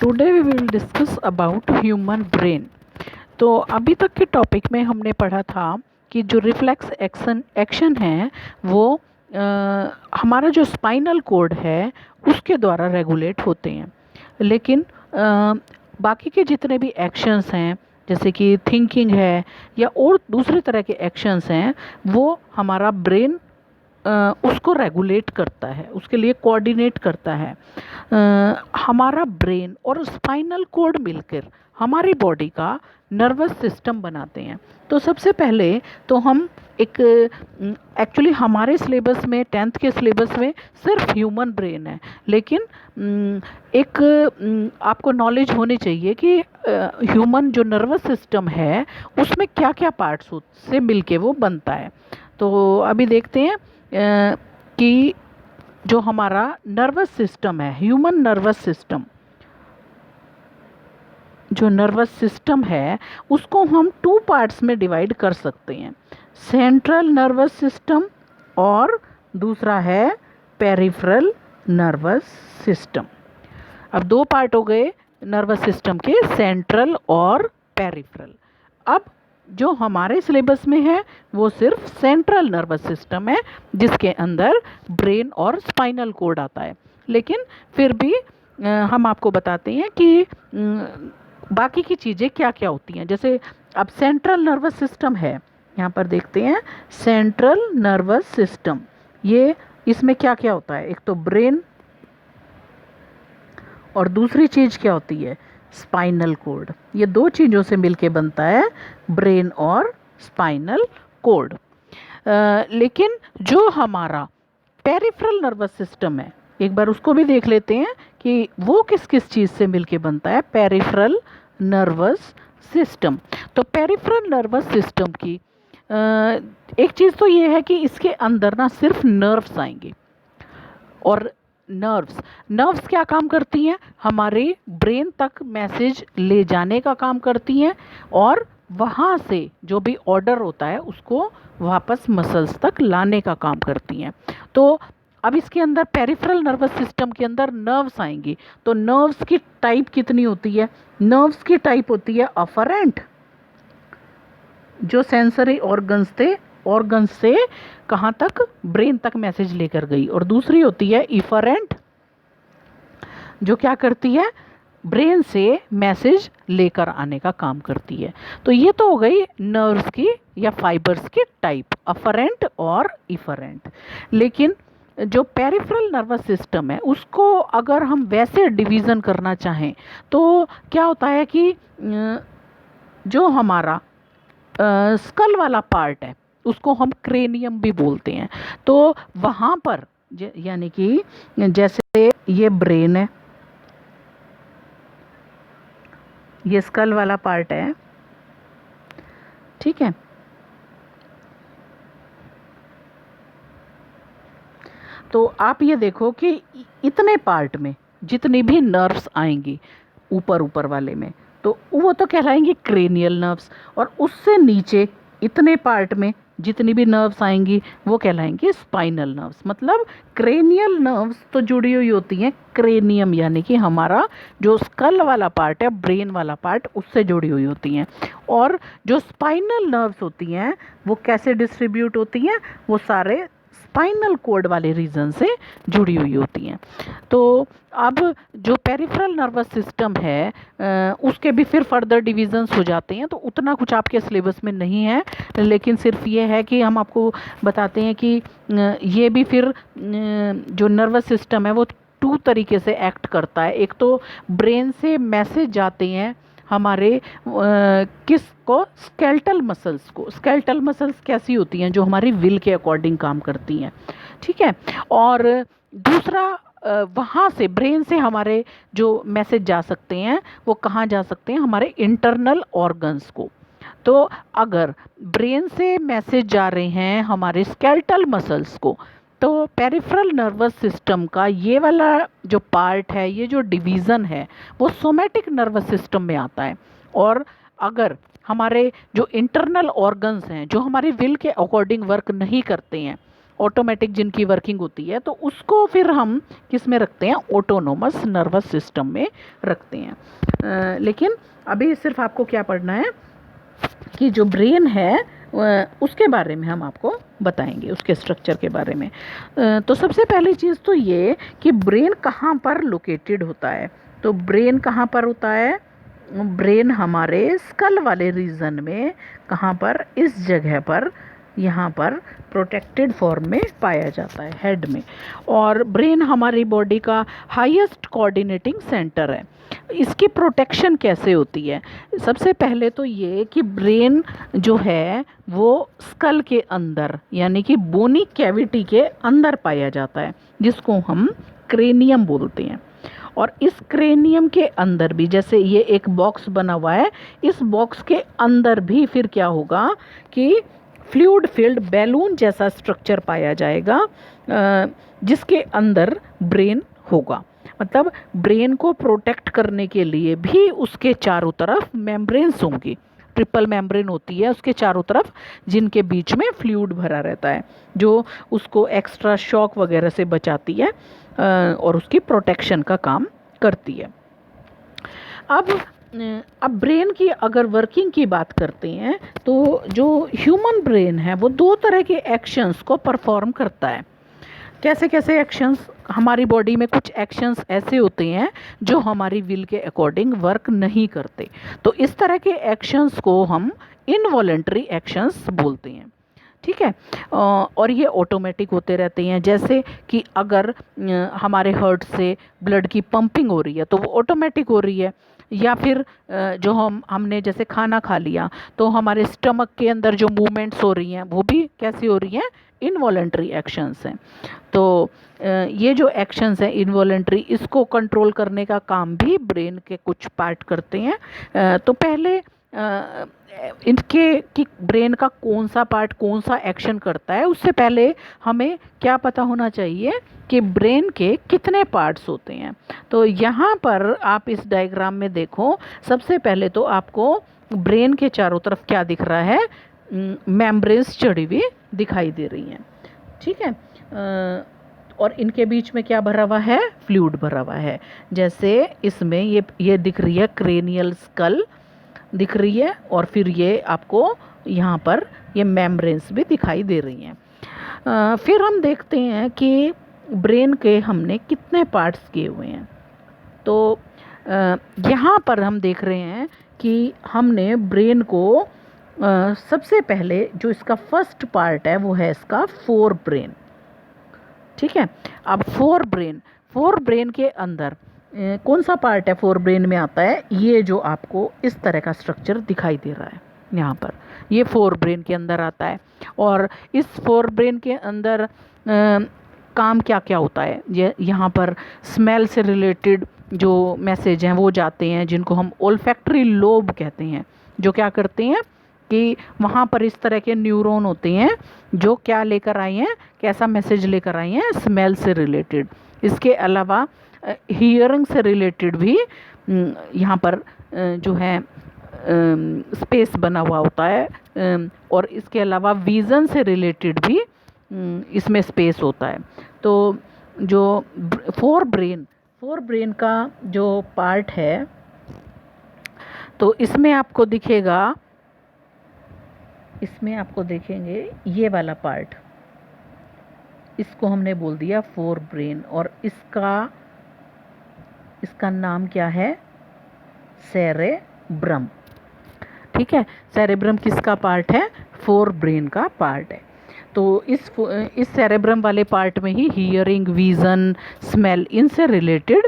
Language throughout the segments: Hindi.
Today we will discuss about human brain. तो अभी तक के टॉपिक में हमने पढ़ा था कि जो रिफ्लेक्स एक्शन है वो हमारा जो स्पाइनल कोड है उसके द्वारा रेगुलेट होते हैं। लेकिन बाकी के जितने भी एक्शंस हैं जैसे कि थिंकिंग है या और दूसरे तरह के एक्शंस हैं वो हमारा ब्रेन उसको रेगुलेट करता है, उसके लिए कोऑर्डिनेट करता है। हमारा ब्रेन और स्पाइनल कोड मिलकर हमारी बॉडी का नर्वस सिस्टम बनाते हैं। तो सबसे पहले तो हम एक एक्चुअली हमारे सिलेबस में 10th के सिलेबस में सिर्फ ह्यूमन ब्रेन है, लेकिन एक आपको नॉलेज होनी चाहिए कि ह्यूमन जो नर्वस सिस्टम है उसमें क्या क्या पार्ट्स से मिलके वो बनता है। तो अभी देखते हैं कि जो हमारा नर्वस सिस्टम है, ह्यूमन नर्वस सिस्टम, जो नर्वस सिस्टम है उसको हम 2 पार्ट्स में डिवाइड कर सकते हैं, सेंट्रल नर्वस सिस्टम और दूसरा है पेरिफेरल नर्वस सिस्टम। अब 2 पार्ट हो गए नर्वस सिस्टम के, सेंट्रल और पेरिफेरल। अब जो हमारे सिलेबस में है वो सिर्फ सेंट्रल नर्वस सिस्टम है जिसके अंदर ब्रेन और स्पाइनल कोड आता है। लेकिन फिर भी हम आपको बताते हैं कि बाकी की चीज़ें क्या क्या होती हैं। जैसे अब सेंट्रल नर्वस सिस्टम है, यहाँ पर देखते हैं सेंट्रल नर्वस सिस्टम, ये इसमें क्या क्या होता है, एक तो ब्रेन और दूसरी चीज़ क्या होती है, स्पाइनल कोड। ये 2 चीज़ों से मिलके बनता है ब्रेन और स्पाइनल कोड। लेकिन जो हमारा पेरिफेरल नर्वस सिस्टम है एक बार उसको भी देख लेते हैं कि वो किस किस चीज़ से मिलके बनता है, पेरिफेरल नर्वस सिस्टम। तो पेरिफेरल नर्वस सिस्टम की एक चीज़ तो ये है कि इसके अंदर ना सिर्फ नर्व्स आएंगे और नर्व्स क्या काम करती हैं, हमारे ब्रेन तक मैसेज ले जाने का काम करती हैं और वहाँ से जो भी ऑर्डर होता है उसको वापस मसल्स तक लाने का काम करती हैं। तो अब इसके अंदर पेरिफेरल नर्वस सिस्टम के अंदर नर्व्स आएंगी। तो नर्व्स की टाइप कितनी होती है, नर्व्स की टाइप होती है अफरेंट, जो सेंसरी ऑर्गन्स से कहाँ तक, ब्रेन तक मैसेज लेकर गई, और दूसरी होती है इफरेंट जो क्या करती है, ब्रेन से मैसेज लेकर आने का काम करती है। तो ये तो हो गई नर्व्स की या फाइबर्स की टाइप, अफरेंट और इफरेंट। लेकिन जो पेरिफेरल नर्वस सिस्टम है उसको अगर हम वैसे डिवीज़न करना चाहें तो क्या होता है कि जो हमारा स्कल वाला पार्ट है उसको हम क्रेनियम भी बोलते हैं। तो वहाँ पर यानी कि जैसे ये ब्रेन है, ये स्कल वाला पार्ट है, ठीक है। तो आप ये देखो कि इतने पार्ट में जितनी भी नर्व्स आएंगी ऊपर वाले में तो वो तो कहलाएंगी क्रेनियल नर्व्स, और उससे नीचे इतने पार्ट में जितनी भी नर्व्स आएंगी वो कहलाएंगी स्पाइनल नर्व्स। मतलब क्रेनियल नर्व्स तो जुड़ी हुई होती हैं क्रेनियम यानी कि हमारा जो स्कल वाला पार्ट है, ब्रेन वाला पार्ट, उससे जुड़ी हुई होती हैं। और जो स्पाइनल नर्व्स होती हैं वो कैसे डिस्ट्रीब्यूट होती हैं, वो सारे स्पाइनल कोड वाले रीजन से जुड़ी हुई होती हैं। तो अब जो पेरिफेरल नर्वस सिस्टम है उसके भी फिर फर्दर डिविजन्स हो जाते हैं, तो उतना कुछ आपके सिलेबस में नहीं है, लेकिन सिर्फ ये है कि हम आपको बताते हैं कि ये भी फिर जो नर्वस सिस्टम है वो 2 तरीके से एक्ट करता है। एक तो ब्रेन से मैसेज जाते हैं हमारे किस को, स्केलेटल मसल्स को। स्केलेटल मसल्स कैसी होती हैं, जो हमारी विल के अकॉर्डिंग काम करती हैं, ठीक है। और दूसरा वहाँ से ब्रेन से हमारे जो मैसेज जा सकते हैं वो कहाँ जा सकते हैं, हमारे इंटरनल ऑर्गन्स को। तो अगर ब्रेन से मैसेज जा रहे हैं हमारे स्केलेटल मसल्स को तो पेरिफेरल नर्वस सिस्टम का ये वाला जो पार्ट है, ये जो डिवीज़न है वो सोमैटिक नर्वस सिस्टम में आता है। और अगर हमारे जो इंटरनल ऑर्गन्स हैं जो हमारी विल के अकॉर्डिंग वर्क नहीं करते हैं ऑटोमेटिक जिनकी वर्किंग होती है, तो उसको फिर हम किस में रखते हैं, ऑटोनोमस नर्वस सिस्टम में रखते हैं। लेकिन अभी सिर्फ आपको क्या पढ़ना है कि जो ब्रेन है उसके बारे में हम आपको बताएंगे, उसके स्ट्रक्चर के बारे में। तो सबसे पहली चीज़ तो ये कि ब्रेन कहाँ पर लोकेटेड होता है। तो ब्रेन कहाँ पर होता है, ब्रेन हमारे स्कल वाले रीजन में, कहाँ पर, इस जगह पर, यहाँ पर प्रोटेक्टेड फॉर्म में पाया जाता है, हेड में। और ब्रेन हमारी बॉडी का हाईएस्ट कोऑर्डिनेटिंग सेंटर है। इसकी प्रोटेक्शन कैसे होती है, सबसे पहले तो ये कि ब्रेन जो है वो स्कल के अंदर यानी कि बोनी कैविटी के अंदर पाया जाता है, जिसको हम क्रेनियम बोलते हैं। और इस क्रेनियम के अंदर भी, जैसे ये एक बॉक्स बना हुआ है, इस बॉक्स के अंदर भी फिर क्या होगा कि फ्लूइड फील्ड बैलून जैसा स्ट्रक्चर पाया जाएगा, जिसके अंदर ब्रेन होगा। मतलब ब्रेन को प्रोटेक्ट करने के लिए भी उसके चारों तरफ मेम्ब्रेन्स होंगी, ट्रिपल मेम्ब्रेन होती है उसके चारों तरफ, जिनके बीच में फ्लूइड भरा रहता है, जो उसको एक्स्ट्रा शॉक वगैरह से बचाती है और उसकी प्रोटेक्शन का काम करती है। अब ब्रेन की अगर वर्किंग की बात करते हैं, तो जो ह्यूमन ब्रेन है वो दो तरह के एक्शंस को परफॉर्म करता है। कैसे कैसे एक्शंस, हमारी बॉडी में कुछ एक्शंस ऐसे होते हैं जो हमारी विल के अकॉर्डिंग वर्क नहीं करते, तो इस तरह के एक्शंस को हम इनवॉलेंट्री एक्शंस बोलते हैं। ठीक है, और ये ऑटोमेटिक होते रहते हैं। जैसे कि अगर हमारे हार्ट से ब्लड की पंपिंग हो रही है तो वो ऑटोमेटिक हो रही है, या फिर जो हमने जैसे खाना खा लिया तो हमारे स्टमक के अंदर जो मूवमेंट्स हो रही हैं वो भी कैसी हो रही हैं, इनवॉलेंट्री एक्शंस हैं। तो ये जो एक्शंस हैं इनवॉलेंट्री, इसको कंट्रोल करने का काम भी ब्रेन के कुछ पार्ट करते हैं। तो पहले इनके कि ब्रेन का कौन सा पार्ट कौन सा एक्शन करता है, उससे पहले हमें क्या पता होना चाहिए कि ब्रेन के कितने पार्ट्स होते हैं। तो यहाँ पर आप इस डायग्राम में देखो, सबसे पहले तो आपको ब्रेन के चारों तरफ क्या दिख रहा है, मेम्ब्रेन्स चढ़ी हुई दिखाई दे रही हैं। ठीक है, और इनके बीच में क्या भरा हुआ है, फ्लूइड भरा हुआ है। जैसे इसमें ये दिख रही है क्रेनियल स्कल दिख रही है, और फिर ये आपको यहाँ पर ये मेम्ब्रेन्स भी दिखाई दे रही हैं। फिर हम देखते हैं कि ब्रेन के हमने कितने पार्ट्स किए हुए हैं। तो यहाँ पर हम देख रहे हैं कि हमने ब्रेन को सबसे पहले जो इसका फर्स्ट पार्ट है वो है इसका फोर ब्रेन। ठीक है, अब फोर ब्रेन के अंदर कौन सा पार्ट है फोर ब्रेन में आता है, ये जो आपको इस तरह का स्ट्रक्चर दिखाई दे रहा है यहाँ पर, ये फोर ब्रेन के अंदर आता है। और इस फोर ब्रेन के अंदर काम क्या क्या होता है, ये यहाँ पर स्मेल से रिलेटेड जो मैसेज हैं वो जाते हैं, जिनको हम ओल्फैक्टरी लोब कहते हैं, जो क्या करते हैं कि वहाँ पर इस तरह के न्यूरॉन होते हैं जो क्या लेकर आए हैं, कैसा मैसेज लेकर आए हैं, स्मेल से रिलेटेड। इसके अलावा हियरिंग से रिलेटेड भी यहाँ पर जो है स्पेस बना हुआ होता है, और इसके अलावा विज़न से रिलेटेड भी इसमें स्पेस होता है। तो जो फोर ब्रेन का जो पार्ट है, तो इसमें आपको दिखेगा, इसमें आपको देखेंगे ये वाला पार्ट, इसको हमने बोल दिया फोर ब्रेन, और इसका नाम क्या है, सेरेब्रम। ठीक है, सेरेब्रम किसका पार्ट है, फोर ब्रेन का पार्ट है। तो इस सेरेब्रम वाले पार्ट में ही हियरिंग, विज़न, स्मेल, इनसे रिलेटेड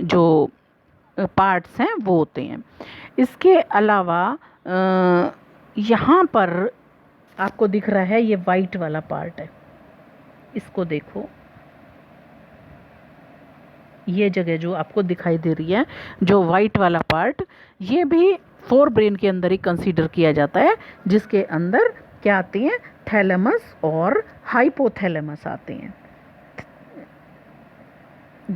जो पार्ट्स हैं वो होते हैं। इसके अलावा यहाँ पर आपको दिख रहा है ये वाइट वाला पार्ट है, इसको देखो, ये जगह जो आपको दिखाई दे रही है, जो वाइट वाला पार्ट, ये भी फोर ब्रेन के अंदर ही कंसीडर किया जाता है, जिसके अंदर क्या आती हैं, थैलेमस और हाइपोथैलेमस आते हैं।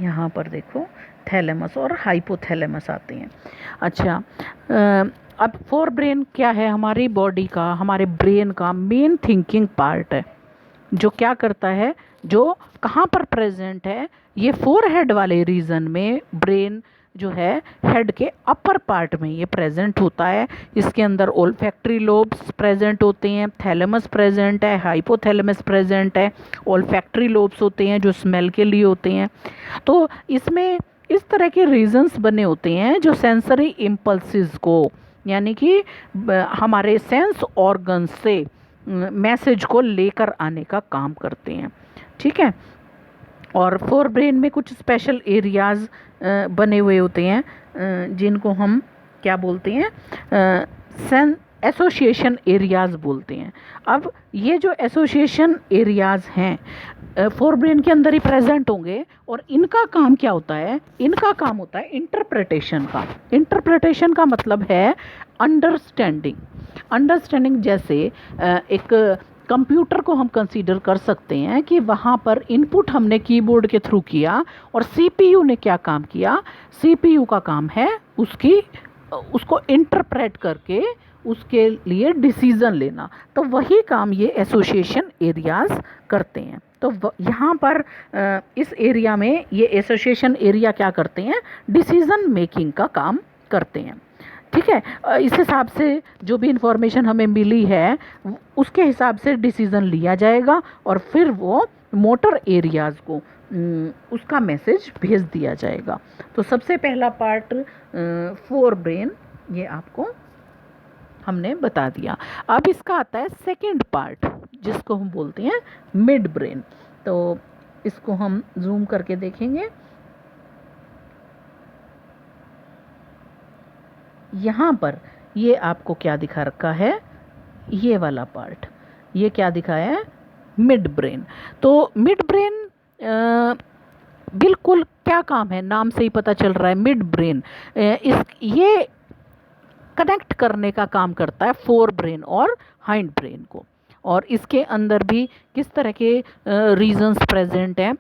यहाँ पर देखो थैलेमस और हाइपोथैलेमस आते हैं। अच्छा, अब फोर ब्रेन क्या है, हमारी बॉडी का, हमारे ब्रेन का मेन थिंकिंग पार्ट है। जो क्या करता है, जो कहाँ पर प्रेजेंट है, ये फोरहेड वाले रीजन में ब्रेन जो है हेड के अपर पार्ट में ये प्रेजेंट होता है। इसके अंदर ओल्फैक्टरी लोब्स प्रेजेंट होते हैं, थैलेमस प्रेजेंट है, हाइपोथैलेमस प्रेजेंट है, ओल्फैक्टरी लोब्स होते हैं जो स्मेल के लिए होते हैं। तो इसमें इस तरह के रीजन्स बने होते हैं जो सेंसरी इम्पल्सिस को, यानी कि हमारे सेंस ऑर्गन से मैसेज को लेकर आने का काम करते हैं। ठीक है। और फोर ब्रेन में कुछ स्पेशल एरियाज बने हुए होते हैं जिनको हम क्या बोलते हैं, एसोसिएशन एरियाज बोलते हैं। अब ये जो एसोसिएशन एरियाज हैं फोर ब्रेन के अंदर ही प्रेजेंट होंगे और इनका काम क्या होता है, इनका काम होता है इंटरप्रिटेशन का। इंटरप्रिटेशन का मतलब है अंडरस्टैंडिंग। अंडरस्टैंडिंग जैसे एक कंप्यूटर को हम कंसीडर कर सकते हैं कि वहाँ पर इनपुट हमने कीबोर्ड के थ्रू किया और सीपीयू ने क्या काम किया, सीपीयू का काम है उसको इंटरप्रेट करके उसके लिए डिसीजन लेना। तो वही काम ये एसोसिएशन एरियाज करते हैं। तो यहाँ पर इस एरिया में ये एसोसिएशन एरिया क्या करते हैं, डिसीजन मेकिंग का काम करते हैं। ठीक है। इस हिसाब से जो भी इंफॉर्मेशन हमें मिली है उसके हिसाब से डिसीज़न लिया जाएगा और फिर वो मोटर एरियाज़ को उसका मैसेज भेज दिया जाएगा। तो सबसे पहला पार्ट फोर ब्रेन, ये आपको हमने बता दिया। अब इसका आता है सेकंड पार्ट जिसको हम बोलते हैं मिड ब्रेन। तो इसको हम जूम करके देखेंगे। यहाँ पर ये आपको क्या दिखा रखा है, ये वाला पार्ट, ये क्या दिखाया है, मिड ब्रेन। तो मिड ब्रेन बिल्कुल क्या काम है, नाम से ही पता चल रहा है मिड ब्रेन ये कनेक्ट करने का काम करता है फोर ब्रेन और हाइंड ब्रेन को। और इसके अंदर भी किस तरह के रीजन्स प्रेजेंट हैं,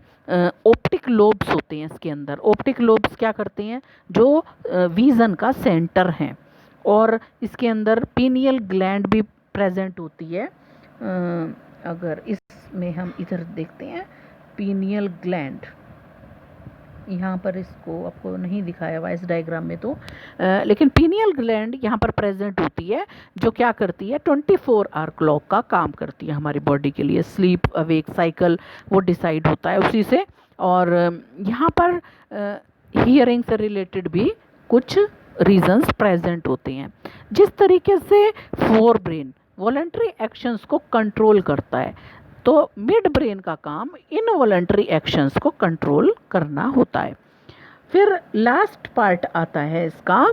ऑप्टिक लोब्स होते हैं इसके अंदर। ऑप्टिक लोब्स क्या करते हैं, जो विज़न का सेंटर हैं। और इसके अंदर पीनियल ग्लैंड भी प्रेजेंट होती है। अगर इसमें हम इधर देखते हैं पीनियल ग्लैंड, यहाँ पर इसको आपको नहीं दिखाया हुआ इस डायग्राम में तो लेकिन पीनियल ग्लैंड यहाँ पर प्रेजेंट होती है जो क्या करती है 24 आवर क्लॉक का काम करती है हमारी बॉडी के लिए। स्लीप अवेक साइकिल वो डिसाइड होता है उसी से। और यहाँ पर हियरिंग से रिलेटेड भी कुछ रीजंस प्रेजेंट होते हैं। जिस तरीके से फोर ब्रेन वॉलंटरी एक्शंस को कंट्रोल करता है तो मिड ब्रेन का काम इनवॉलंटरी एक्शंस को कंट्रोल करना होता है। फिर लास्ट पार्ट आता है इसका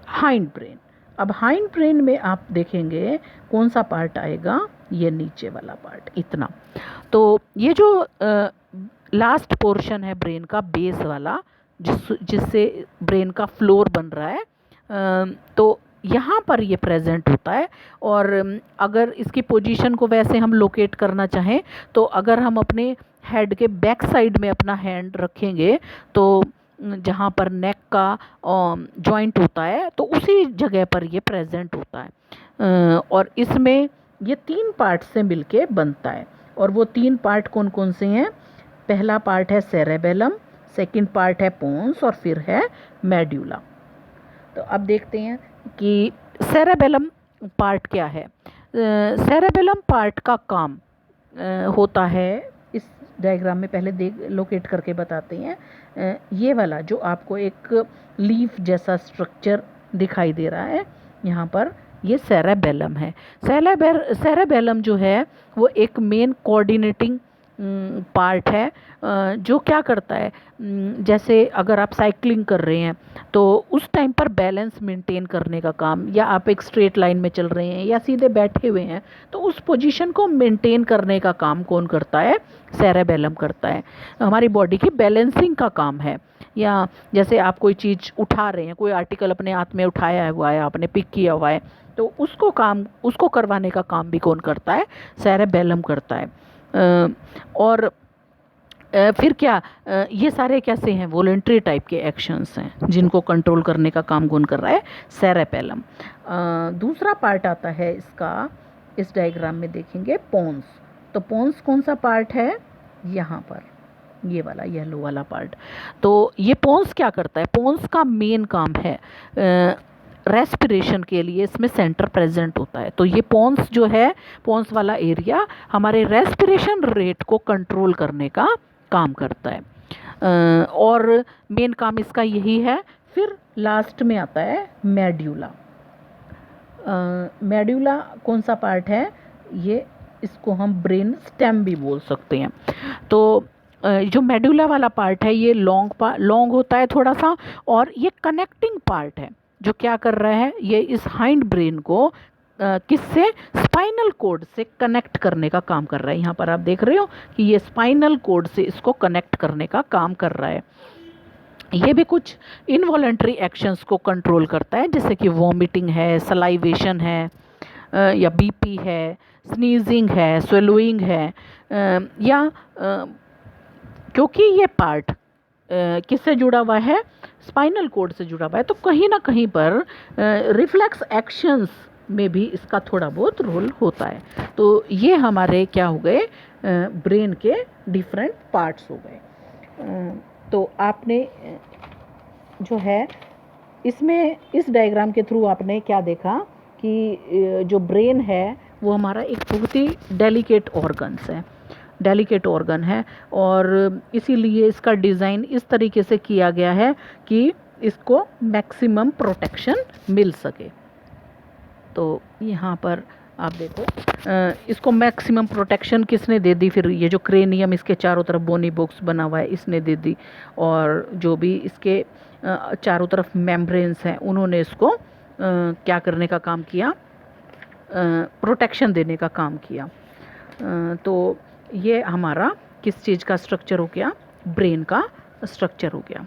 हाइंड ब्रेन। अब हाइंड ब्रेन में आप देखेंगे कौन सा पार्ट आएगा, ये नीचे वाला पार्ट इतना। तो ये जो लास्ट पोर्शन है ब्रेन का बेस वाला जिससे ब्रेन का फ्लोर बन रहा है, तो यहाँ पर ये प्रेजेंट होता है। और अगर इसकी पोजीशन को वैसे हम लोकेट करना चाहें तो अगर हम अपने हेड के बैक साइड में अपना हैंड रखेंगे तो जहाँ पर नेक का जॉइंट होता है तो उसी जगह पर ये प्रेजेंट होता है। और इसमें ये तीन पार्ट से मिलके बनता है। और वो तीन पार्ट कौन कौन से हैं, पहला पार्ट है सेरेबेलम, सेकंड पार्ट है पोन्स और फिर है मेड्यूला। तो अब देखते हैं कि सेरेबेलम पार्ट क्या है। सेरेबेलम पार्ट का काम होता है, इस डायग्राम में पहले लोकेट करके बताते हैं। ये वाला जो आपको एक लीफ जैसा स्ट्रक्चर दिखाई दे रहा है यहाँ पर, ये सेरेबेलम है। सेरेबेलम जो है वो एक मेन कोऑर्डिनेटिंग पार्ट है जो क्या करता है, जैसे अगर आप साइकिलिंग कर रहे हैं तो उस टाइम पर बैलेंस मेंटेन करने का काम, या आप एक स्ट्रेट लाइन में चल रहे हैं या सीधे बैठे हुए हैं तो उस पोजीशन को मेंटेन करने का काम कौन करता है, सेरेबेलम करता है। हमारी बॉडी की बैलेंसिंग का काम है। या जैसे आप कोई चीज़ उठा रहे हैं, कोई आर्टिकल अपने हाथ में उठाया हुआ है, आपने पिक किया हुआ है, तो उसको करवाने का काम भी कौन करता है, सेरेबेलम करता है। और फिर क्या ये सारे कैसे हैं, वॉलंटरी टाइप के एक्शंस हैं जिनको कंट्रोल करने का काम कौन कर रहा है, सेरेबेलम। दूसरा पार्ट आता है इसका, इस डायग्राम में देखेंगे पोन्स। तो पोन्स कौन सा पार्ट है, यहाँ पर ये वाला येलो वाला पार्ट। तो ये पोन्स क्या करता है, पोन्स का मेन काम है रेस्पिरेशन के लिए इसमें सेंटर प्रेजेंट होता है। तो ये पोन्स जो है, पोन्स वाला एरिया हमारे रेस्पिरेशन रेट को कंट्रोल करने का काम करता है और मेन काम इसका यही है। फिर लास्ट में आता है मेड्यूला। मेड्यूला कौन सा पार्ट है, ये इसको हम ब्रेन स्टेम भी बोल सकते हैं। तो जो मेडुला वाला पार्ट है ये लॉन्ग होता है थोड़ा सा, और ये कनेक्टिंग पार्ट है जो क्या कर रहा है, ये इस हाइंड ब्रेन को किससे, स्पाइनल कोड से कनेक्ट करने का काम कर रहा है। यहाँ पर आप देख रहे हो कि ये स्पाइनल कोड से इसको कनेक्ट करने का काम कर रहा है। ये भी कुछ इनवॉलेंट्री एक्शंस को कंट्रोल करता है, जैसे कि वॉमिटिंग है, सलाइवेशन है, या बीपी है, स्नीजिंग है, स्वेलोइंग है, या क्योंकि ये पार्ट किससे जुड़ा हुआ है, स्पाइनल कोड से जुड़ा हुआ है, तो कहीं ना कहीं पर रिफ्लेक्स एक्शंस में भी इसका थोड़ा बहुत रोल होता है। तो ये हमारे क्या हो गए, ब्रेन के डिफरेंट पार्ट्स हो गए। तो आपने जो है इसमें इस डायग्राम के थ्रू आपने क्या देखा कि जो ब्रेन है वो हमारा एक बहुत ही डेलिकेट ऑर्गन है और इसीलिए इसका डिज़ाइन इस तरीके से किया गया है कि इसको मैक्सिमम प्रोटेक्शन मिल सके। तो यहाँ पर आप देखो इसको मैक्सिमम प्रोटेक्शन किसने दे दी, फिर ये जो क्रेनियम इसके चारों तरफ बोनी बॉक्स बना हुआ है इसने दे दी, और जो भी इसके चारों तरफ मेम्ब्रेन्स हैं उन्होंने इसको क्या करने का काम किया, प्रोटेक्शन देने का काम किया। तो ये हमारा किस चीज़ का स्ट्रक्चर हो गया, ब्रेन का स्ट्रक्चर हो गया।